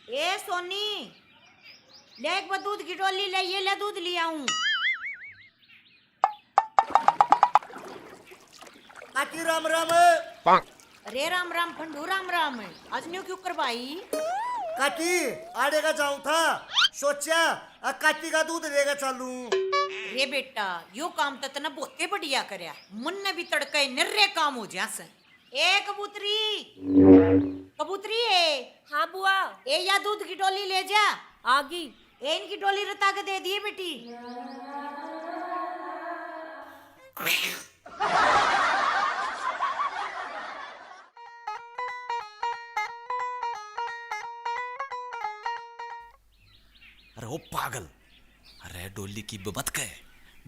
ए सोनी, ले एक बार दूध की डोली ले, ये ले दूध लिया हूँ। काकी राम राम। अरे राम राम फंडू, राम राम। आज न्यू क्यों कर भाई? काकी आड़े का जाऊं था, सोचा काकी का दूध लेगा चालू। रे बेटा, यो काम तो तना बहुते बढ़िया करया, मन ने भी तड़के निर्रे काम हो जा से। ए कबूतरी, कबूतरी है। हाँ बुआ, ए या दूध की डोली ले जा। आगी। ए इनकी डोली रता के दे दिए बेटी। अरे ओ पागल, अरे डोली की बमत के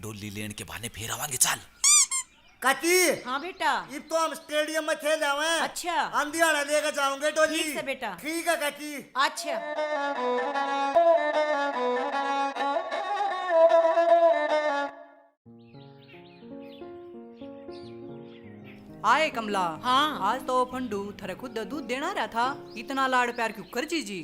डोली लेने के बहाने फिर आवांगे। चल काकी हाँ बेटा। अब तो हम स्टेडियम में खेल जावे। अच्छा। अंधियाड़ा लेकर जाओगे डोली। ठीक है बेटा। ठीक है काकी। अच्छा। आए कमला। हाँ। आज तो फंडू थारे खुद दूध देना रहा था, इतना लाड़ प्यार क्यों कर जी?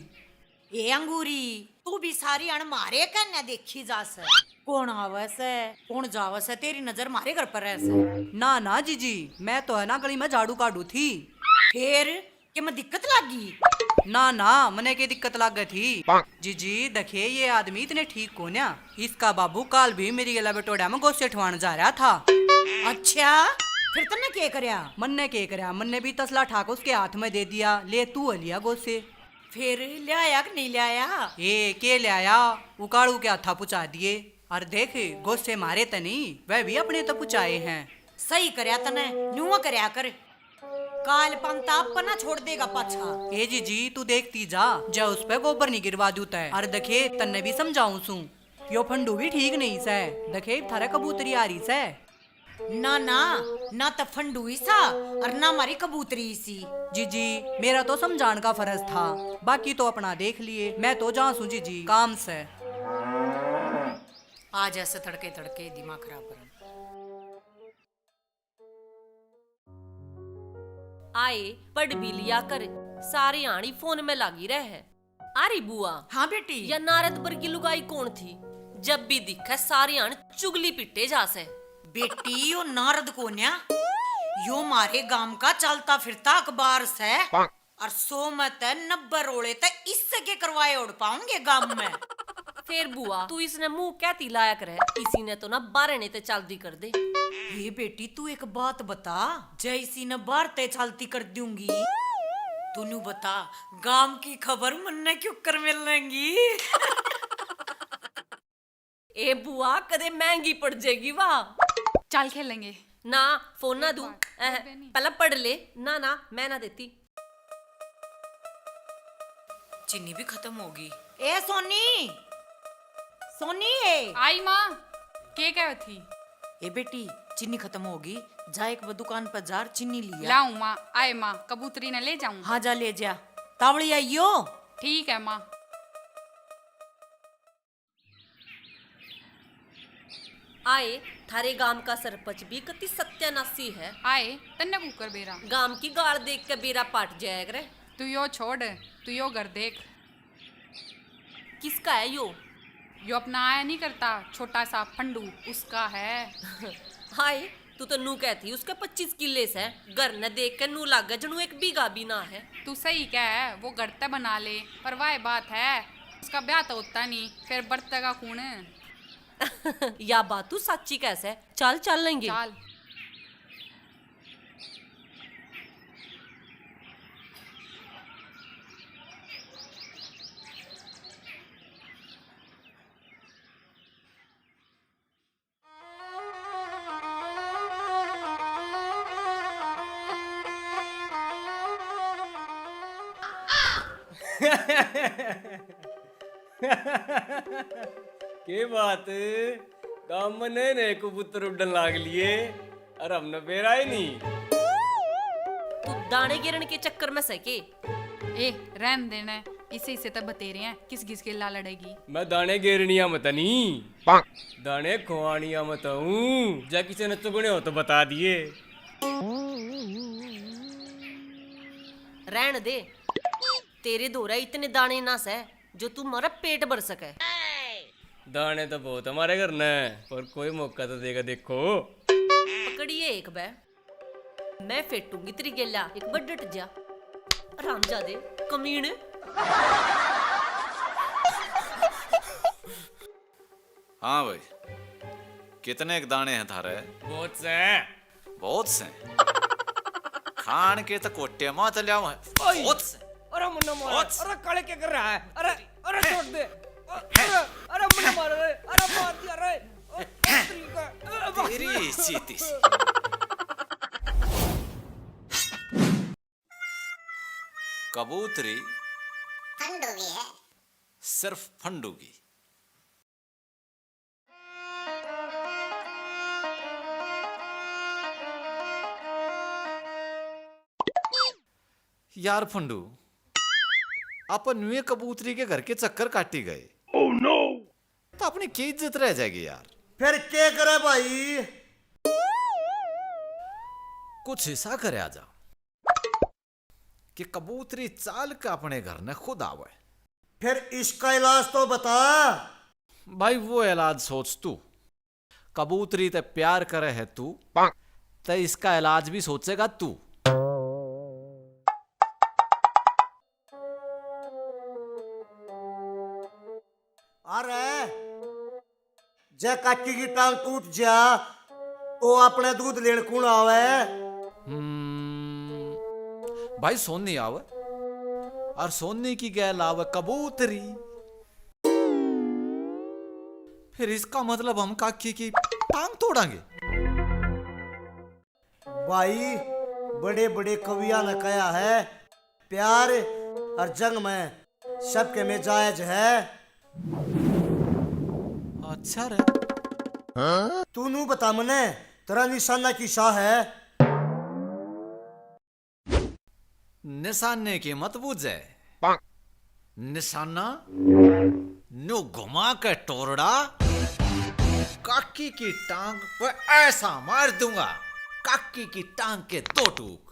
ए अंगूरी, तू भी सारी अण मारे कन्या देखी जा से। कौन आवस है, कौन जावस है, तेरी नजर मारे घर पर ऐसे। ना ना जीजी, मैं तो है ना गली में झाड़ू काटू थी। फिर कि मैं दिक्कत लागी? ना ना, मने की दिक्कत लग गई थी। जीजी देखिए, ये आदमी इतने ठीक को ना, इसका बाबू काल भी मेरी गला बेटोड़ा में गोसे ठवान जा रहा था। अच्छा, फिर तने क्या करया? मन ने क्या करया, मन ने भी तसला ठाक उसके हाथ में दे दिया, ले तू लिया गोसे। फिर ले आया कि नहीं ले आया? ए के ले आया, उकाड़ू के हाथा पुचा दिए। और देख, गोसे मारे तो नहीं, वह भी अपने तो पुचाए हैं। सही करया तने, न्यू करया कर। काल पंता अपना छोड़ देगा पाछा। ए जीजी तू देखती जा, जा उस पे गोबर नहीं गिरवा दूता है। और देखे तन्ने भी समझाऊं सू, यो फंडू भी ठीक नहीं से। देखे थारा कबूतरी आ रही से। ना ना, ना तो फंडू सा और ना हमारी कबूतरी सी। जीजी मेरा तो समझाने का फर्ज था, बाकी तो अपना देख लिए। मैं तो जा सू जीजी काम से। आज ऐसे तड़के तड़के दिमाग खराब कर। आए पढ़ भी लिया कर, सारी आणी फोन में लगी रहे। अरे बुआ, हाँ बेटी। या नारद पर की लुगाई कौन थी? जब भी दिखे सारी आण चुगली पिटे जासे। बेटी यो नारद को न्या, यो मारे गांव का चलता फिरता अखबार से। और 100 में 90 रोड़े इससे के करवाए उड़ पाऊंगे गांव में। फिर बुआ तू इसने मुंह कहती लाया करे, इसी ने तो ना 12 ने ते चलती कर दे। ये बेटी तू एक बात बता, जैसी न बारते चलती कर दूंगी, तूने बता गांव की खबर मन्ने क्यों कर मिलेंगी? ए बुआ कदे महंगी पड़ जाएगी वाह। चल खेलेंगे। ना फोन ना दूं, पहला पढ़ ले। ना ना मैं ना देती। चीनी भी खत्म होगी। ए सोनी, सोनी है। आई माँ, के कह थी? ए बेटी चीनी खत्म होगी, जा एक दुकान पर जार चीनी लिया। लाऊं माँ, आए माँ, कबूतरी ने ले जाऊं। हाँ जा ले जा, तावड़ी आइयो। ठीक है माँ। आए थारे गांव का सरपंच भी कति सत्यानाशी है। आए तन्ने कुकर बेरा, गांव की गाड़ देख के बेरा पाट जाएगा रे। तू यो छोड़, तू यो घर देख। किसका है यो? यो अपना आया नहीं करता, छोटा सा फंडू उसका है। हाय तू तो नू कहती उसके 25 किले से, घर न देख के नू लाग जनू एक बीघा भी ना है। तू सही कह, वो घर ते बना ले, पर वाह बात है उसका ब्याह तो होता नहीं, फिर बरतेगा कौन? या बात तू सच्ची कैसे? चल चल लेंगे। चल। के बात, गांव में नए नए कबूतर उड़न लाग लिए और हमने बेरा ही नहीं। तू दाने गिरने के चक्कर में सके। ए रहन देना, इसे तो बतेरे हैं किस किस के ला लड़ेगी। मैं दाने गेरनिया मत नहीं, दाने खुआनिया मत हूँ। जा किसी ने चुगने हो तो बता दिए। रहन दे, तेरे धोरा इतने दाने ना सह जो तू मारा पेट भर सके। दाने तो बहुत हमारे घर ने, पर कोई मौका तो देगा देखो। पकड़िए एक बे, मैं फेटूंगी तेरी गेला एक बार डट जा हरामजादे कमीने। हाँ भाई, कितने एक दाने हैं थारे? बहुत से। बहुत से। खान के तो कोटे माँ चलिया है बहुत से। अरे मुन्ना मार, अरे काले क्या कर रहा है? अरे अरे छोड़ दे। अरे मुन्ना मार रहे, अरे मार दिया रे। तेरी चीती सी। कबूतरी फंडूगी है। सिर्फ फंडूगी। यार फंडू, अपन नुए कबूतरी के घर के चक्कर काटी गए। oh, no! तो अपनी क्या इज्जत रह जाएगी यार। फिर क्या करे भाई? कुछ ऐसा करे आजा कि कबूतरी चाल के अपने घर ने खुद आवे। फिर इसका इलाज तो बता। भाई वो इलाज सोच तू। कबूतरी ते प्यार करे है तू, ते इसका इलाज भी सोचेगा तू। अरे जे काटी की टांग टूट जा तो अपने दूध लेने कौन आवे? भाई सोनी आवे, और सोनी की गैल आवे कबूतरी। फिर इसका मतलब हम काकी की टांग तोड़ांगे। भाई बड़े बड़े कविया ने कहा है, प्यार और जंग में सबके में जायज है। अच्छा रे। तू नू बता मने, तेरा निशाना की शाह है? निशाने की मत बूझे। निशाना नो घुमा के टोरड़ा काकी की टांग पर ऐसा मार दूंगा, काकी की टांग के दो टूक।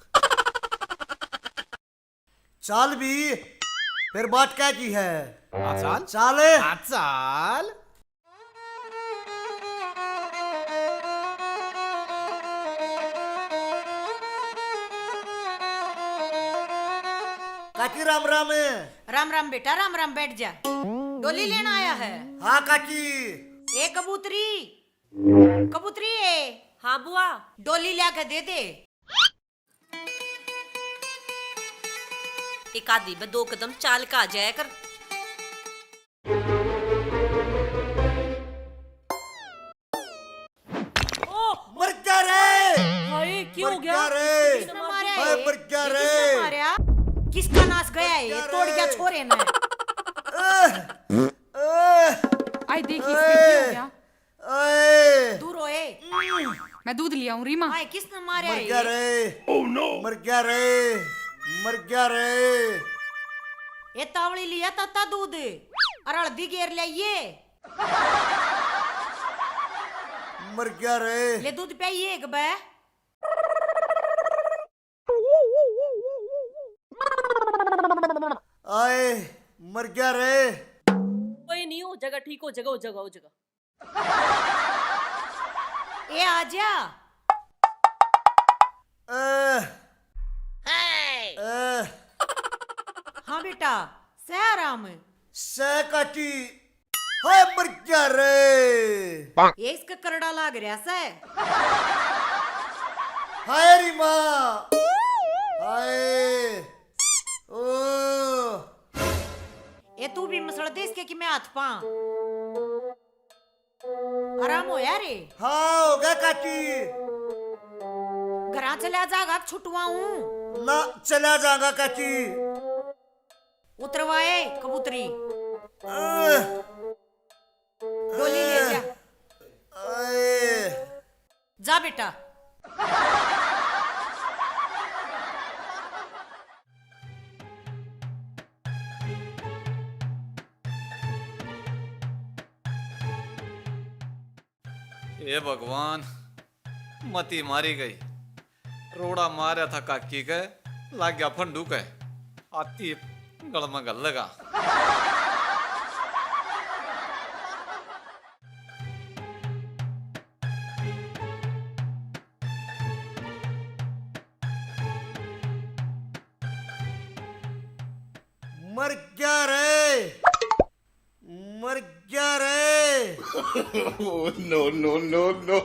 चाल भी फिर बात क्या की है? चाल चाले चाल। काकी राम राम। राम राम बेटा, राम राम, बैठ जा। डोली लेना आया है? हाँ काकी। ए कबूतरी, कबूतरी ए, हाँ बुआ। डोली ला के दे दे। एक आधी में 2 कदम चाल का आ जाया कर। मर जा रे। हाय क्यों हो मर गया? जा रे। किसने मारा हाय, है? मर जा ये रे। किसने मारा? किसका नाश गया है? ये तोड़ गया छोरे ने। आई देखी इसके क्या हो गया। ओए, दूर हो ए। मैं दूध लिया हूँ रीमा। हाय, किसने मारा मर है गया ये? रे। मर गया रे। मर गया रे। ये तावड़ी लिया तता दूध और हल्दी घेर लिया। मर गया रे। ले दूध पिए एक बे। आए मर गया रे। कोई नहीं, हो जगह ठीक, हो जगह हो जगह हो जगह। ए आजा। हाँ बेटा, सह आराम। सह काटी। हाय मर गया रे। ये इसका करड़ा लाग रहा से। हाय री माँ। हाय। ओ। ये तू भी मसड़ दे इसके कि मैं हाथ पा। आराम हो यार। हाँ हो गया काटी। घरा चला जागा छुटवा हूँ। ना चला जागा काटी। उतरवाए कबूतरी। डोली ले जा। आए। जा बेटा। हे भगवान, मती मारी गई। रोड़ा मारा था काकी के, लाग गया फंडू के। आती गल में गल लगा। मर गया रे, मर गया रे। No, no, no, no.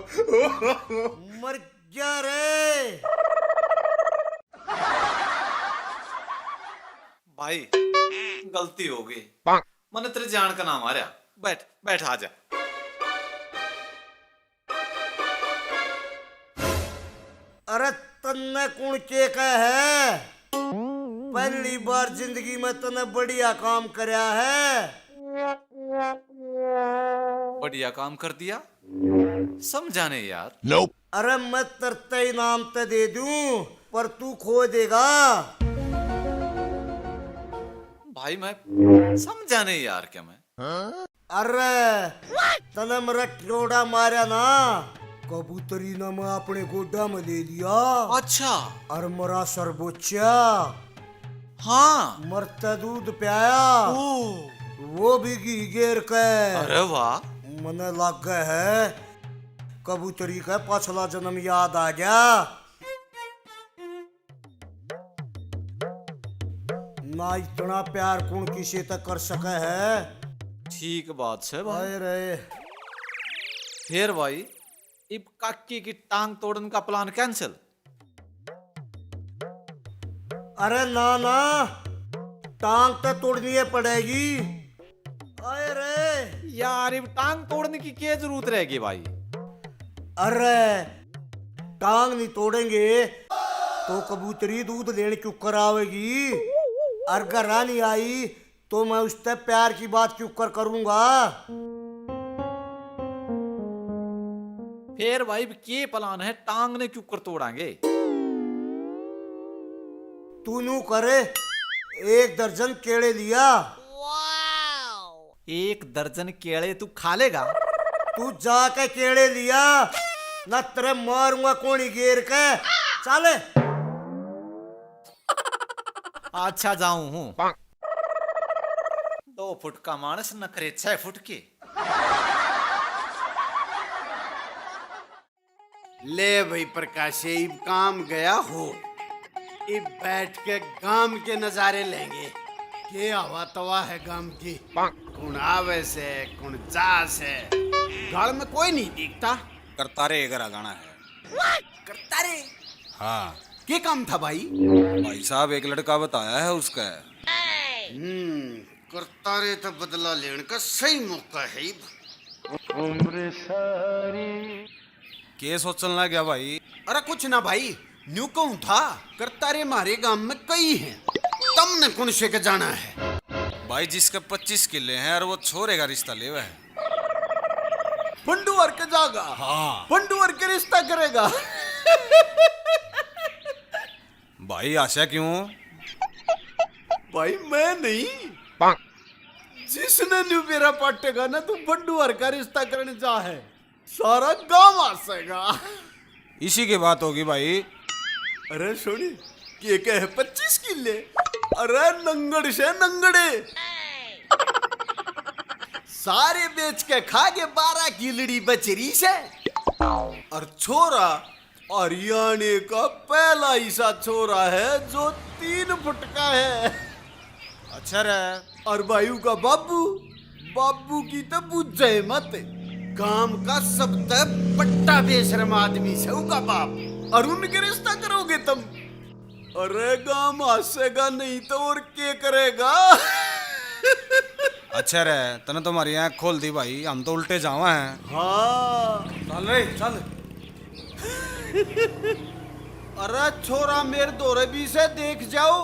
मर गया रे। भाई गलती हो गई, मैंने तेरे जान का नाम मारा। बैठ बैठ आ जा। अरे तन्ने कौन के का है? पहली बार जिंदगी में तने बढ़िया काम करया है। बढ़िया काम कर दिया, समझाने यार। Nope. अरे मैं तरते इनाम ते दे दूं, पर तू खो देगा। भाई मैं समझाने यार क्या मैं। अरे तने मेरा टिरोड़ा मारा ना, कबूतरी ना मैं अपने गोडा में ले लिया। अच्छा। और मरा सरबोचा, हाँ। मरता दूध पियाया, वो भी घी गेर के। अरे वाह। मने लग गए है कबूतरी का पाछला जन्म याद आ गया। ना इतना प्यार कौन किसी तक कर सके है। ठीक बात है भाई। हाय रे। फिर भाई इब काकी की टांग तोड़ने का प्लान कैंसिल। अरे ना ना, टांग तो तोड़नी है पड़ेगी। हाय रे यार इब टांग तोड़ने की क्या जरूरत रहेगी भाई। अरे टांग नहीं तोड़ेंगे तो कबूतरी दूध लेने क्यों करावेगी। और अगर रानी आई तो मैं उससे प्यार की बात क्यों करूंगा। फिर भाई के प्लान है, टांग ने क्यों कर तोड़ांगे। तू नू करे 1 दर्जन केले लिया। 1 दर्जन केले तू खा लेगा। तू जाके केले लिया, न तेरे मारूंगा कोनी घेर के। चले। अच्छा जाऊं हूँ। 2 फुट का मानस नखरे 6 फुट के। ले भाई प्रकाश, इब काम गया हो। इब बैठ के गांव के नजारे लेंगे। के हवा तवा है गांव की। कौन आवे से कौन जा से, गाड़ में कोई नहीं दिखता। करतारे एगरा गाना है। करतारे? हाँ। क्या काम था भाई? भाई साहब एक लड़का बताया है उसका। करतारे तो बदला लेने का सही मौका है। के सोचने लग गया भाई? अरे कुछ ना भाई, न्यू कहूं था करतारे हमारे गांव में कई हैं, तुमने कौन से के जाना है? भाई जिसके 25 किले हैं और वो छोरे का रिश्ता ले हुआ है। पंडुअर के जागा? हाँ। पंडुअर के रिश्ता करेगा। भाई आशा क्यों? भाई मैं नहीं, जिसने न्यू मेरा पाटेगा ना तू पंडुअर का रिश्ता करने जा है, सारा गांव आसेगा। इसी की बात होगी भाई। अरे सुनी, के कहे 25 किले? अरे नंगड़ से नंगड़े सारे बेच के खा के 12 किलड़ी बचरी से। और छोरा हरियाणे का पहला ऐसा छोरा है जो 3 फुट का है। अच्छा रे। और भाई का बाबू, बाबू की तो बुझे मत, गांव का सबसे बट्टा बेशरम आदमी से उनका बाप। और उनके रिश्ता करोगे तुम? अरे गांव हंसेगा नहीं तो और क्या करेगा। अच्छा रे, तने तुम्हारी आँख खोल दी भाई, हम तो उल्टे जावा हैं। हाँ चल रे चल। अरे छोरा मेरे दौरे भी से देख जाओ।